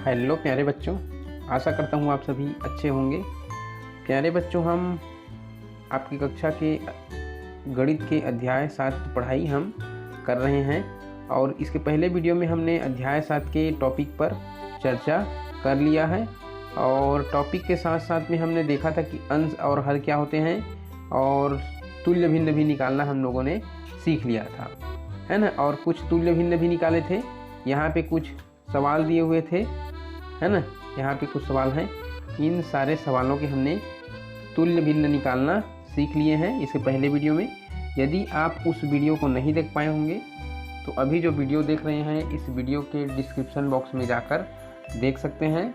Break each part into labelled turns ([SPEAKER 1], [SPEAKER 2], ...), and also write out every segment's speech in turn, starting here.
[SPEAKER 1] Hello प्यारे बच्चों, आशा करता हूँ आप सभी अच्छे होंगे। प्यारे बच्चों, हम आपकी कक्षा के गणित के अध्याय 7 की पढ़ाई हम कर रहे हैं और इसके पहले वीडियो में हमने अध्याय 7 के टॉपिक पर चर्चा कर लिया है और टॉपिक के साथ साथ में हमने देखा था कि अंश और हर क्या होते हैं और तुल्य भिन्न भी निकालना हम लोगों ने सीख लिया था, है ना। और कुछ तुल्य भिन्न भी निकाले थे। यहाँ पे कुछ सवाल दिए हुए थे, है ना। यहाँ पे कुछ सवाल हैं, इन सारे सवालों के हमने तुल्य भिन्न निकालना सीख लिए हैं इसके पहले वीडियो में। यदि आप उस वीडियो को नहीं देख पाए होंगे तो अभी जो वीडियो देख रहे हैं इस वीडियो के डिस्क्रिप्शन बॉक्स में जाकर देख सकते हैं।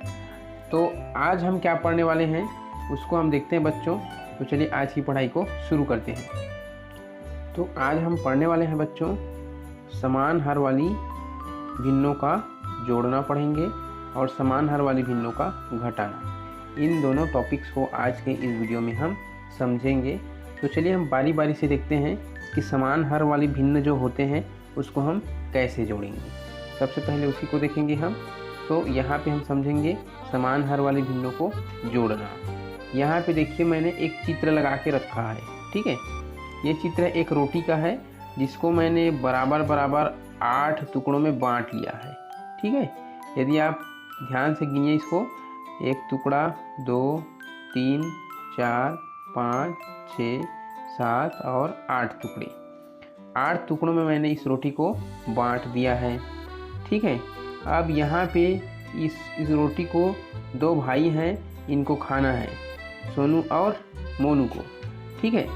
[SPEAKER 1] तो आज हम क्या पढ़ने वाले हैं उसको हम देखते हैं बच्चों। तो चलिए आज की पढ़ाई को शुरू करते हैं। तो आज हम पढ़ने वाले हैं बच्चों, समान हर वाली भिन्नों का जोड़ना पढ़ेंगे और समान हर वाली भिन्नों का घटाना। इन दोनों टॉपिक्स को आज के इस वीडियो में हम समझेंगे। तो चलिए हम बारी बारी से देखते हैं कि समान हर वाली भिन्न जो होते हैं उसको हम कैसे जोड़ेंगे। सबसे पहले उसी को देखेंगे हम। तो यहाँ पे हम समझेंगे समान हर वाली भिन्नों को जोड़ना। यहाँ पे देखिए मैंने एक चित्र लगा के रखा है, ठीक है। ये चित्र एक रोटी का है जिसको मैंने बराबर बराबर 8 टुकड़ों में बांट लिया है, ठीक है। यदि आप ध्यान से गिनिए इसको, 1 टुकड़ा, 2, 3, 4, 5, 6, 7 और 8 टुकड़े। 8 टुकड़ों में मैंने इस रोटी को बांट दिया है, ठीक है। अब यहाँ पे इस रोटी को 2 भाई हैं, इनको खाना है, सोनू और मोनू को, ठीक है।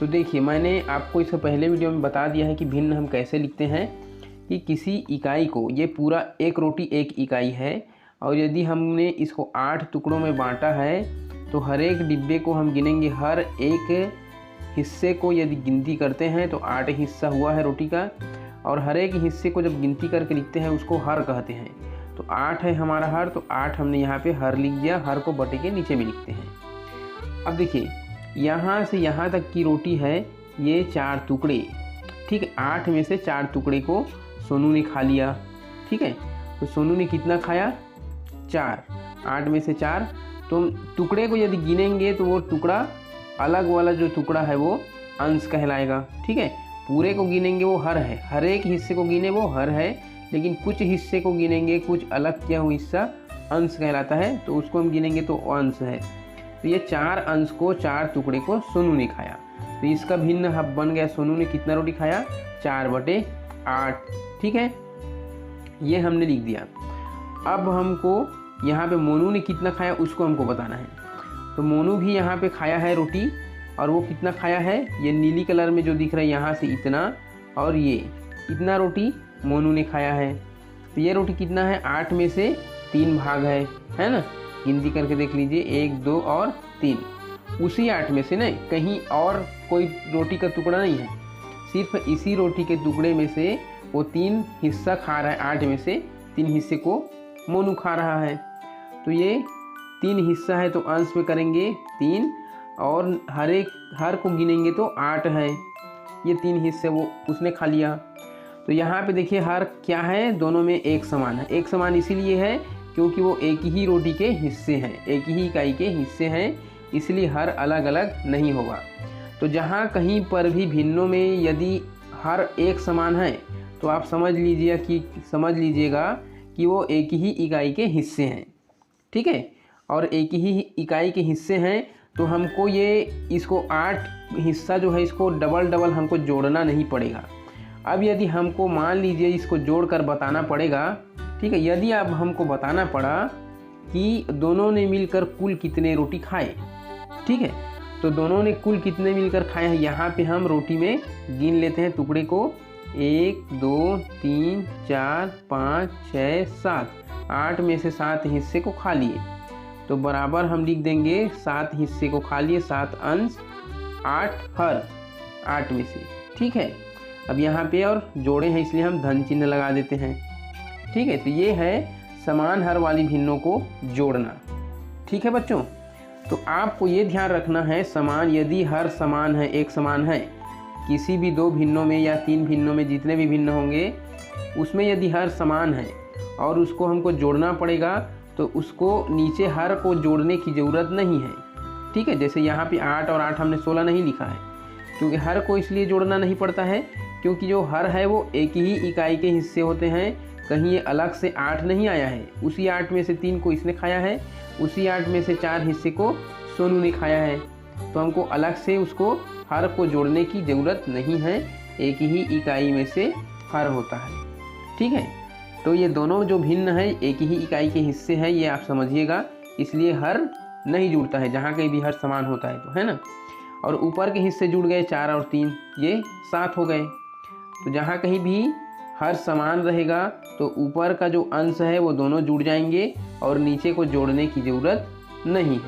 [SPEAKER 1] तो देखिए मैंने आपको इससे पहले वीडियो में बता दिया है कि भिन्न हम कैसे लिखते हैं कि किसी इकाई को, ये पूरा एक रोटी एक इकाई है और यदि हमने इसको 8 टुकड़ों में बांटा है तो हर एक डिब्बे को हम गिनेंगे, हर एक हिस्से को यदि गिनती करते हैं तो 8 हिस्सा हुआ है रोटी का। और हर एक हिस्से को जब गिनती करके लिखते हैं उसको हर कहते हैं। तो 8 है हमारा हर, तो 8 हमने यहाँ पे हर लिख दिया। हर को बटे के नीचे में लिखते हैं। अब देखिए यहाँ से यहाँ तक की रोटी है, ये 4 टुकड़े, ठीक है। 8 में से 4 टुकड़े को सोनू ने खा लिया, ठीक है। तो सोनू ने कितना खाया? 4। 8 में से 4, तो टुकड़े को यदि गिनेंगे तो वो टुकड़ा, अलग वाला जो टुकड़ा है वो अंश कहलाएगा, ठीक है। पूरे को गिनेंगे वो हर है, हर एक हिस्से को गिने वो हर है, लेकिन कुछ हिस्से को गिनेंगे, कुछ अलग किया हुआ हिस्सा अंश कहलाता है, तो उसको हम गिनेंगे तो अंश है। तो ये 4 अंश को, 4 टुकड़े को सोनू ने खाया। तो इसका भिन्न हब बन गया, सोनू ने कितना रोटी खाया? 4/8, ठीक है। ये हमने लिख दिया। अब हमको यहाँ पे मोनू ने कितना खाया उसको हमको बताना है। तो मोनू भी यहाँ पे खाया है रोटी, और वो कितना खाया है? ये नीली कलर में जो दिख रहा है यहाँ से इतना, और ये इतना रोटी मोनू ने खाया है। तो ये रोटी कितना है? 8 में से 3 भाग है ना। गिनती करके देख लीजिए, 1, 2 और 3। उसी 8 में से नहीं, कहीं और कोई रोटी का टुकड़ा नहीं है, सिर्फ इसी रोटी के टुकड़े में से वो 3 हिस्सा खा रहा है। 8 में से 3 हिस्से को मोनू खा रहा है। तो ये 3 हिस्सा है, तो अंश में करेंगे 3, और हर को गिनेंगे तो 8 है। ये 3 हिस्से वो उसने खा लिया। तो यहाँ पे देखिए हर क्या है, दोनों में एक समान है। एक समान इसीलिए है क्योंकि वो एक ही रोटी के हिस्से हैं, एक ही इकाई के हिस्से हैं, इसलिए हर अलग अलग नहीं होगा। तो जहाँ कहीं पर भी भिन्नों में यदि हर एक समान है तो आप समझ लीजिएगा कि वो एक ही इकाई के हिस्से हैं, ठीक है। और एक ही इकाई के हिस्से हैं तो हमको इसको 8 हिस्सा जो है इसको डबल हमको जोड़ना नहीं पड़ेगा। अब यदि हमको मान लीजिए इसको जोड़कर बताना पड़ेगा, ठीक है। यदि अब हमको बताना पड़ा कि दोनों ने मिलकर कुल कितने रोटी खाए, ठीक है। तो दोनों ने कुल कितने मिलकर खाए हैं, यहाँ पे हम रोटी में गिन लेते हैं टुकड़े को। 1, 2, 3, 4, 5, 6, 7। 8 में से 7 हिस्से को खा लिए, तो बराबर हम लिख देंगे 7 हिस्से को खा लिए, 7 अंश, 8 हर 8 में से, ठीक है। अब यहाँ पे और जोड़े हैं इसलिए हम धन चिन्ह लगा देते हैं, ठीक है। तो ये है समान हर वाली भिन्नों को जोड़ना, ठीक है बच्चों। तो आपको ये ध्यान रखना है, समान यदि हर समान है, एक समान है, किसी भी 2 भिन्नों में या 3 भिन्नों में जितने भी भिन्न होंगे उसमें यदि हर समान है और उसको हमको जोड़ना पड़ेगा, तो उसको नीचे हर को जोड़ने की ज़रूरत नहीं है। ठीक है, जैसे यहाँ पे 8 और 8 हमने 16 नहीं लिखा है, क्योंकि हर को इसलिए जोड़ना नहीं पड़ता है क्योंकि जो हर है वो एक ही इकाई के हिस्से होते हैं। कहीं ये अलग से 8 नहीं आया है, उसी 8 में से 3 को इसने खाया है, उसी 8 में से 4 हिस्से को सोनू ने खाया है। तो हमको अलग से उसको हर को जोड़ने की ज़रूरत नहीं है, एक ही इकाई में से हर होता है। ठीक है, तो ये दोनों जो भिन्न है एक ही इकाई के हिस्से हैं, ये आप समझिएगा, इसलिए हर नहीं जुड़ता है जहाँ कहीं भी हर समान होता है, तो है ना। और ऊपर के हिस्से जुड़ गए 4 और 3, ये 7 हो गए। तो जहाँ कहीं भी हर समान रहेगा तो ऊपर का जो अंश है वो दोनों जुड़ जाएंगे और नीचे को जोड़ने की ज़रूरत नहीं है।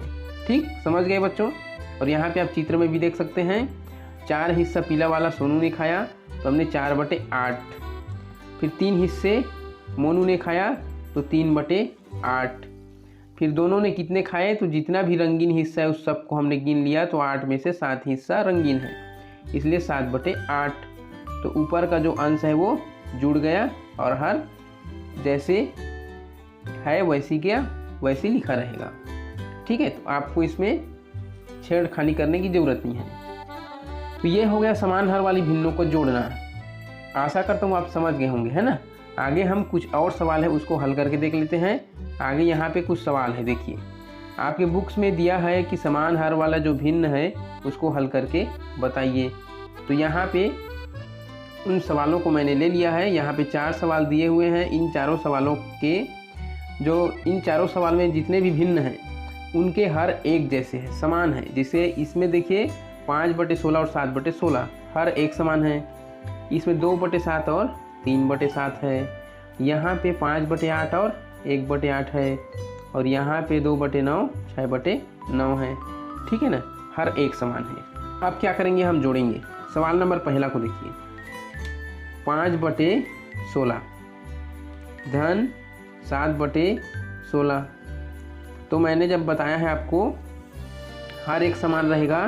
[SPEAKER 1] ठीक, समझ गए बच्चों। और यहाँ पे आप चित्र में भी देख सकते हैं, 4 हिस्सा पीला वाला सोनू ने खाया तो हमने 4/8, फिर 3 हिस्से मोनू ने खाया तो 3/8, फिर दोनों ने कितने खाए, तो जितना भी रंगीन हिस्सा है उस सबको हमने गिन लिया, तो 8 में से 7 हिस्सा रंगीन है, इसलिए 7/8। तो ऊपर का जो अंश है वो जुड़ गया और हर जैसे है वैसी क्या वैसी लिखा रहेगा। ठीक है, तो आपको इसमें छेड़खानी करने की ज़रूरत नहीं है। तो ये हो गया समान हर वाली भिन्नों को जोड़ना। आशा करता हूँ आप समझ गए होंगे, है ना। आगे हम कुछ और सवाल है उसको हल करके देख लेते हैं। आगे यहाँ पे कुछ सवाल है, देखिए आपके बुक्स में दिया है कि समान हर वाला जो भिन्न है उसको हल करके बताइए। तो यहाँ पे उन सवालों को मैंने ले लिया है। यहाँ पे 4 सवाल दिए हुए हैं। इन चारों सवालों के इन चारों सवाल में जितने भी भिन्न हैं उनके हर एक जैसे है, समान है। जिसे इसमें देखिए 5/16 और 7/16 हर एक समान है। इसमें 2/7 और 3/7 है। यहाँ पे 5/8 और 1/8 है। और यहाँ पे 2/9 6/9 है। ठीक है ना, हर एक समान है। अब क्या करेंगे, हम जोड़ेंगे। सवाल नंबर पहला को देखिए, 5/16 धन 7/16। तो मैंने जब बताया है आपको हर एक समान रहेगा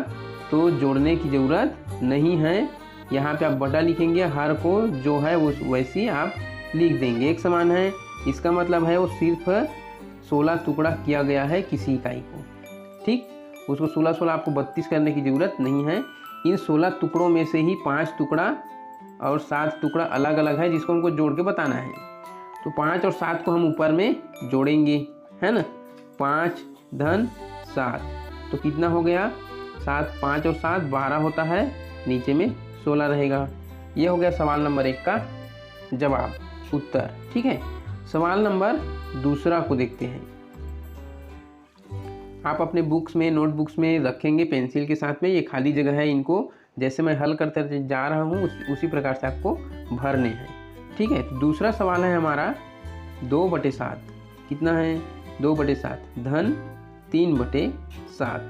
[SPEAKER 1] तो जोड़ने की ज़रूरत नहीं है। यहाँ पे आप बटा लिखेंगे, हर को जो है वो वैसी आप लिख देंगे। एक समान है, इसका मतलब है वो सिर्फ 16 टुकड़ा किया गया है किसी इकाई को। ठीक, उसको 16 आपको 32 करने की ज़रूरत नहीं है। इन 16 टुकड़ों में से ही 5 टुकड़ा और 7 टुकड़ा अलग अलग है जिसको हमको जोड़ के बताना है। तो 5 और 7 को हम ऊपर में जोड़ेंगे, है ना। 5 धन 7 तो कितना हो गया, 7, 5 और 7 12 होता है, नीचे में 16 रहेगा। ये हो गया सवाल नंबर 1 का जवाब, उत्तर। ठीक है, सवाल नंबर दूसरा को देखते हैं। आप अपने बुक्स में, नोटबुक्स में रखेंगे पेंसिल के साथ में। ये खाली जगह है, इनको जैसे मैं हल करते जा रहा हूँ उसी प्रकार से आपको भरने हैं। ठीक है, तो दूसरा सवाल है हमारा 2/7। कितना है, 2/7 धन 3/7।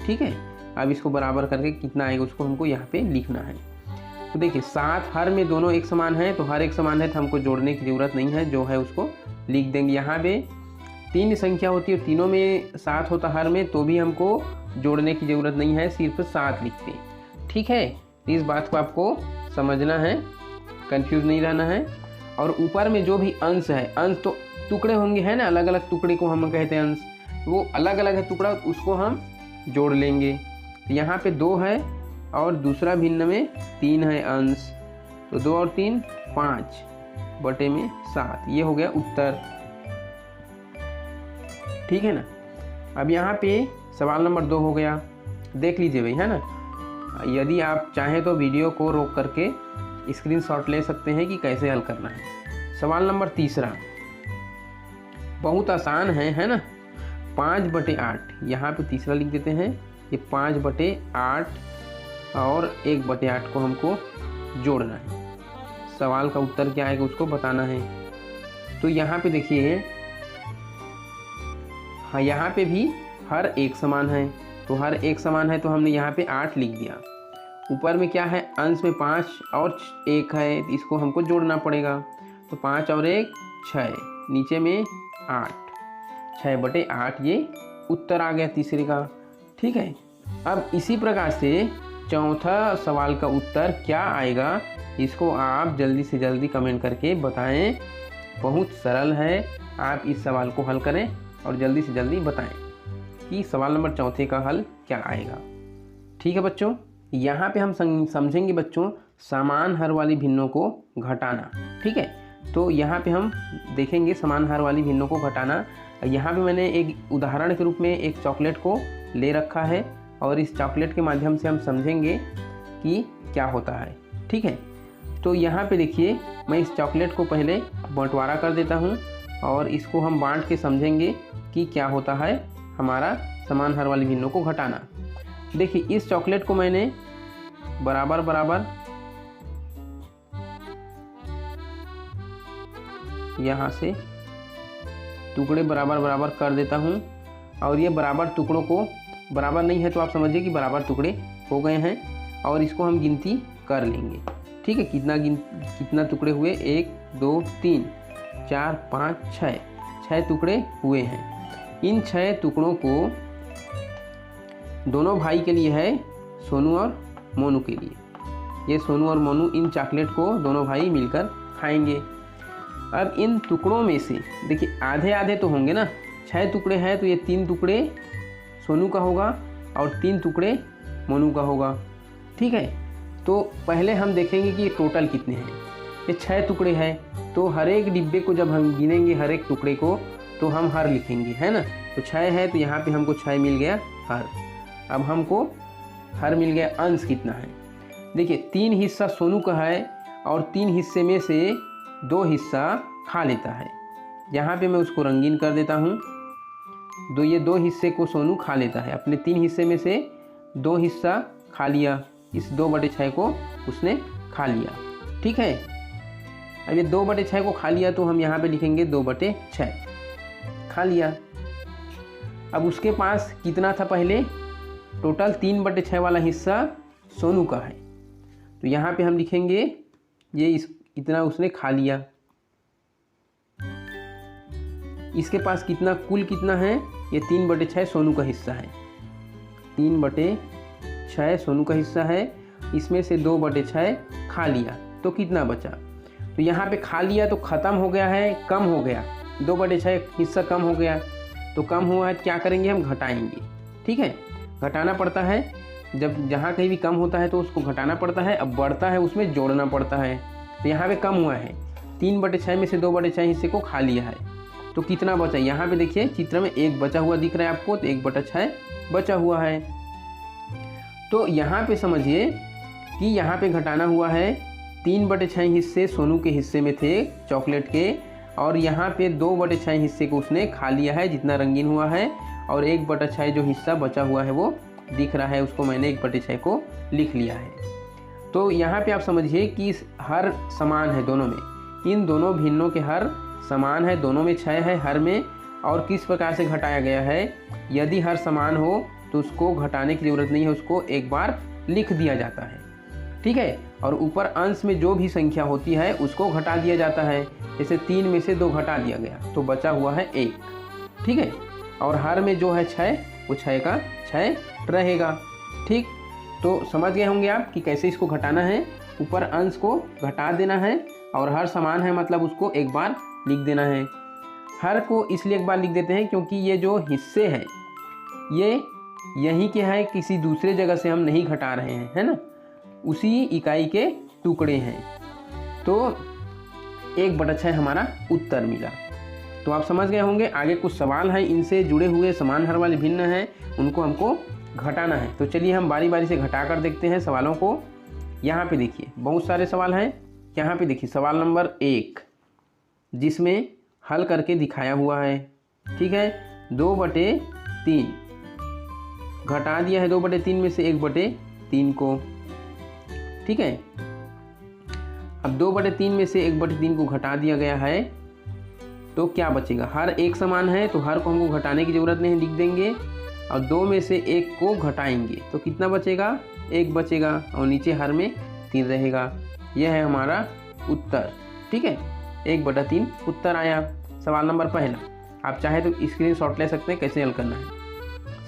[SPEAKER 1] ठीक है, अब इसको बराबर करके कितना आएगा उसको हमको यहाँ पे लिखना है। तो देखिए 7 हर में दोनों एक समान है, तो हर एक समान है तो हमको जोड़ने की ज़रूरत नहीं है, जो है उसको लिख देंगे। यहाँ पे 3 संख्या होती है, तीनों में 7 होता हर में, तो भी हमको जोड़ने की ज़रूरत नहीं है, सिर्फ 7 लिखते हैं। ठीक है, इस बात को आपको समझना है, कंफ्यूज नहीं रहना है। और ऊपर में जो भी अंश है, अंश तो टुकड़े होंगे, है ना, अलग अलग टुकड़े को हम कहते हैं अंश, वो अलग अलग है टुकड़ा, उसको हम जोड़ लेंगे। तो यहाँ पे 2 है और दूसरा भिन्न में 3 है अंश, तो 2 और 3 5/7, ये हो गया उत्तर। ठीक है ना। अब यहाँ पे सवाल नंबर 2 हो गया, देख लीजिए भाई, है ना। यदि आप चाहें तो वीडियो को रोक करके स्क्रीनशॉट ले सकते हैं कि कैसे हल करना है। सवाल नंबर तीसरा बहुत आसान है ना। 5/8, यहाँ पे तीसरा लिख देते हैं। ये 5/8 और 1/8 को हमको जोड़ना है। सवाल का उत्तर क्या आएगा उसको बताना है। तो यहाँ पे देखिए, हाँ यहाँ पे भी हर एक समान है, तो हर एक समान है तो हमने यहाँ पे 8 लिख दिया। ऊपर में क्या है, अंश में 5 और 1 है, इसको हमको जोड़ना पड़ेगा। तो 5 और 1 6, नीचे में 8, 6/8 ये उत्तर आ गया तीसरे का। ठीक है, अब इसी प्रकार से चौथा सवाल का उत्तर क्या आएगा, इसको आप जल्दी से जल्दी कमेंट करके बताएं बहुत सरल है। आप इस सवाल को हल करें और जल्दी से जल्दी बताएं कि सवाल नंबर 4 का हल क्या आएगा। ठीक है बच्चों, यहाँ पे हम समझेंगे बच्चों समान हर वाली भिन्नों को घटाना। ठीक है, तो यहाँ पे हम देखेंगे समान हर वाली भिन्नों को घटाना। यहाँ पे मैंने एक उदाहरण के रूप में एक चॉकलेट को ले रखा है और इस चॉकलेट के माध्यम से हम समझेंगे कि क्या होता है। ठीक है, तो यहाँ पे देखिए मैं इस चॉकलेट को पहले बंटवारा कर देता हूँ और इसको हम बांट के समझेंगे कि क्या होता है हमारा समान हर वाली भिन्नों को घटाना। देखिए इस चॉकलेट को मैंने बराबर बराबर यहाँ से टुकड़े बराबर बराबर कर देता हूँ और ये बराबर टुकड़ों को बराबर नहीं है तो आप समझिए कि बराबर टुकड़े हो गए हैं और इसको हम गिनती कर लेंगे। ठीक है, कितना टुकड़े हुए 1 2 3 4 5 6 टुकड़े हुए हैं। इन 6 टुकड़ों को दोनों भाई के लिए है, सोनू और मोनू के लिए। ये सोनू और मोनू इन चॉकलेट को दोनों भाई मिलकर खाएंगे। अब इन टुकड़ों में से देखिए आधे आधे तो होंगे ना, 6 टुकड़े हैं तो ये 3 टुकड़े सोनू का होगा और 3 टुकड़े मोनू का होगा। ठीक है, तो पहले हम देखेंगे कि टोटल कितने हैं। ये 6 टुकड़े हैं तो हर एक डिब्बे को जब हम गिनेंगे हर एक टुकड़े को तो हम हर लिखेंगे, है ना। तो 6 है तो यहाँ पे हमको 6 मिल गया हर। अब हमको हर मिल गया, अंश कितना है। देखिए 3 हिस्सा सोनू का है और 3 हिस्से में से 2 हिस्सा खा लेता है। यहाँ पे मैं उसको रंगीन कर देता हूँ। ये 2 हिस्से को सोनू खा लेता है, अपने 3 हिस्से में से 2 हिस्सा खा लिया। इस 2/6 को उसने खा लिया। ठीक है, अब ये 2/6 को खा लिया तो हम यहाँ पे लिखेंगे 2/6 खा लिया। अब उसके पास कितना था पहले, टोटल 3/6 वाला हिस्सा सोनू का है तो यहाँ पे हम लिखेंगे ये इतना उसने खा लिया। इसके पास कितना कुल कितना है, ये 3/6 सोनू का हिस्सा है। 3/6 सोनू का हिस्सा है, इसमें से 2/6 खा लिया तो कितना बचा। तो यहाँ पे खा लिया तो ख़त्म हो गया है, कम हो गया, 2/6 हिस्सा कम हो गया। तो कम हुआ है तो क्या करेंगे, हम घटाएंगे। ठीक है, घटाना पड़ता है, जब जहाँ कहीं भी कम होता है तो उसको घटाना पड़ता है। अब बढ़ता है उसमें जोड़ना पड़ता है। तो यहाँ पे कम हुआ है, 3/6 में से 2/6 हिस्से को खा लिया है तो कितना बचा। यहाँ पे देखिए चित्र में 1 बचा हुआ दिख रहा है आपको, तो 1/6 बचा हुआ है। तो यहाँ पे समझिए कि यहाँ पे घटाना हुआ है, 3/6 हिस्से सोनू के हिस्से में थे चॉकलेट के और यहाँ पे 2/6 हिस्से को उसने खा लिया है जितना रंगीन हुआ है और 1/6 जो हिस्सा बचा हुआ है वो दिख रहा है, उसको मैंने 1/6 को लिख लिया है। तो यहाँ पे आप समझिए कि हर समान है दोनों में, इन दोनों भिन्नों के हर समान है, दोनों में 6 है हर में। और किस प्रकार से घटाया गया है, यदि हर समान हो तो उसको घटाने की ज़रूरत नहीं है, उसको एक बार लिख दिया जाता है। ठीक है, और ऊपर अंश में जो भी संख्या होती है उसको घटा दिया जाता है। जैसे 3 में से 2 घटा दिया गया तो बचा हुआ है 1। ठीक है, और हर में जो है 6 वो 6 का 6 रहेगा। ठीक, तो समझ गए होंगे आप कि कैसे इसको घटाना है। ऊपर अंश को घटा देना है और हर समान है मतलब उसको एक बार लिख देना है। हर को इसलिए एक बार लिख देते हैं क्योंकि ये जो हिस्से हैं ये यहीं के हैं, किसी दूसरे जगह से हम नहीं घटा रहे हैं, है ना, उसी इकाई के टुकड़े हैं। तो 1/6 हमारा उत्तर मिला। तो आप समझ गए होंगे। आगे कुछ सवाल हैं, इनसे जुड़े हुए समान हर वाले भिन्न हैं, उनको हमको घटाना है। तो चलिए हम बारी बारी से घटा कर देखते हैं सवालों को। यहाँ पे देखिए बहुत सारे सवाल हैं। यहाँ पे देखिए सवाल नंबर 1 जिसमें हल करके दिखाया हुआ है। ठीक है, 2/3 घटा दिया है 2/3 में से 1/3 को। ठीक है, अब 2/3 में से 1/3 को घटा दिया गया है तो क्या बचेगा। हर एक समान है तो हर को हमको घटाने की ज़रूरत नहीं, लिख देंगे और 2 में से 1 को घटाएंगे तो कितना बचेगा, 1 बचेगा और नीचे हर में 3 रहेगा। यह है हमारा उत्तर। ठीक है, 1/3 उत्तर आया। सवाल नंबर पहला, आप चाहे तो स्क्रीनशॉट ले सकते हैं कैसे हल करना है।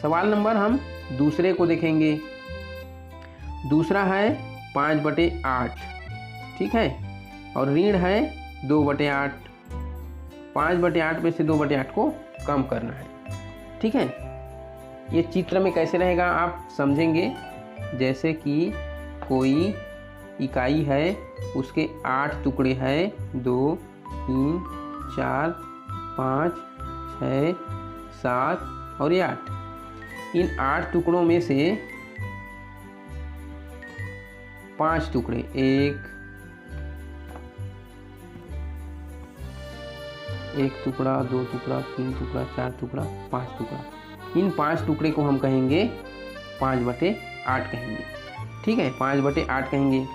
[SPEAKER 1] सवाल नंबर हम दूसरे को देखेंगे। दूसरा है 5/8। ठीक है, और ऋण है 2/8। 5/8 में से 2/8 को कम करना है। ठीक है, ये चित्र में कैसे रहेगा आप समझेंगे। जैसे कि कोई इकाई है, उसके 8 टुकड़े हैं, 2, 3, 4, 5, 6, 7 और ये 8। इन 8 टुकड़ों में से 5 टुकड़े, 1 टुकड़ा, 2 टुकड़ा, 3 टुकड़ा, 4 टुकड़ा, 5 टुकड़ा। इन 5 टुकड़े को हम कहेंगे 5/8 कहेंगे। ठीक है, 5/8 कहेंगे।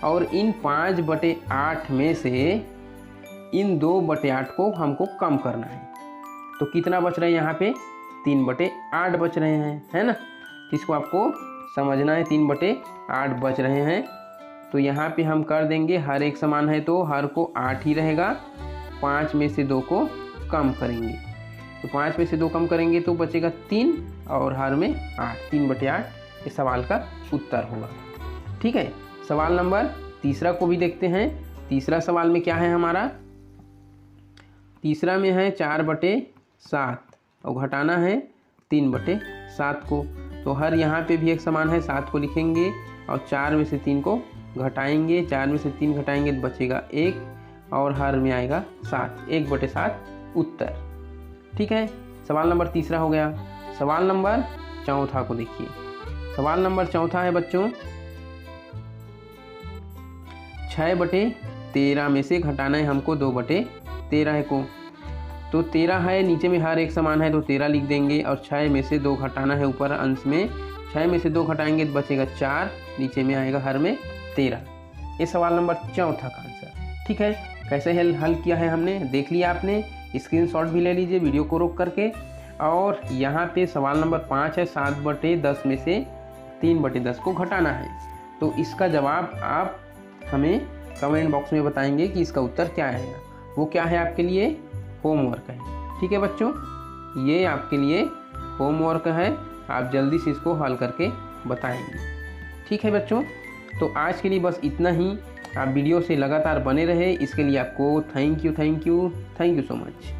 [SPEAKER 1] और इन 5/8 में से इन 2/8 को हमको कम करना है। तो कितना बच रहा है यहाँ पे? 3/8 बच रहे हैं, है ना। इसको आपको समझना है, 3/8 बच रहे हैं। तो यहाँ पे हम कर देंगे, हर एक समान है तो हर को 8 ही रहेगा। 5 में से 2 को कम करेंगे, तो 5 में से 2 कम करेंगे तो बचेगा 3 और हर में 8। 3/8 इस सवाल का उत्तर होगा। ठीक है, सवाल नंबर तीसरा को भी देखते हैं। तीसरा सवाल में क्या है हमारा? तीसरा में है 4/7 और घटाना है 3/7 को। तो हर यहाँ पे भी एक समान है, 7 को लिखेंगे और 4 में से 3 को घटाएंगे। 4 में से 3 घटाएंगे तो बचेगा 1 और हर में आएगा 7। 1/7 उत्तर। ठीक है, सवाल नंबर तीसरा हो गया। सवाल नंबर चौथा को देखिए। सवाल नंबर चौथा है बच्चों, 6/13 में से घटाना है हमको 2/13 को। तो 13 है, नीचे में हर एक समान है तो 13 लिख देंगे और 6 में से 2 घटाना है ऊपर अंश में। 6 में से 2 घटाएंगे तो बचेगा 4, नीचे में आएगा हर में 13। ये सवाल नंबर चौथा का आंसर। ठीक है, कैसे हल किया है हमने देख लिया आपने। स्क्रीनशॉट भी ले लीजिए वीडियो को रोक करके। और यहाँ पे सवाल नंबर 5 है, 7/10 में से 3/10 को घटाना है। तो इसका जवाब आप हमें कमेंट बॉक्स में बताएंगे कि इसका उत्तर क्या है। वो क्या है आपके लिए? होमवर्क है। ठीक है बच्चों, ये आपके लिए होमवर्क है, आप जल्दी से इसको हल करके बताएंगे। ठीक है बच्चों, तो आज के लिए बस इतना ही। आप वीडियो से लगातार बने रहे, इसके लिए आपको थैंक यू सो मच।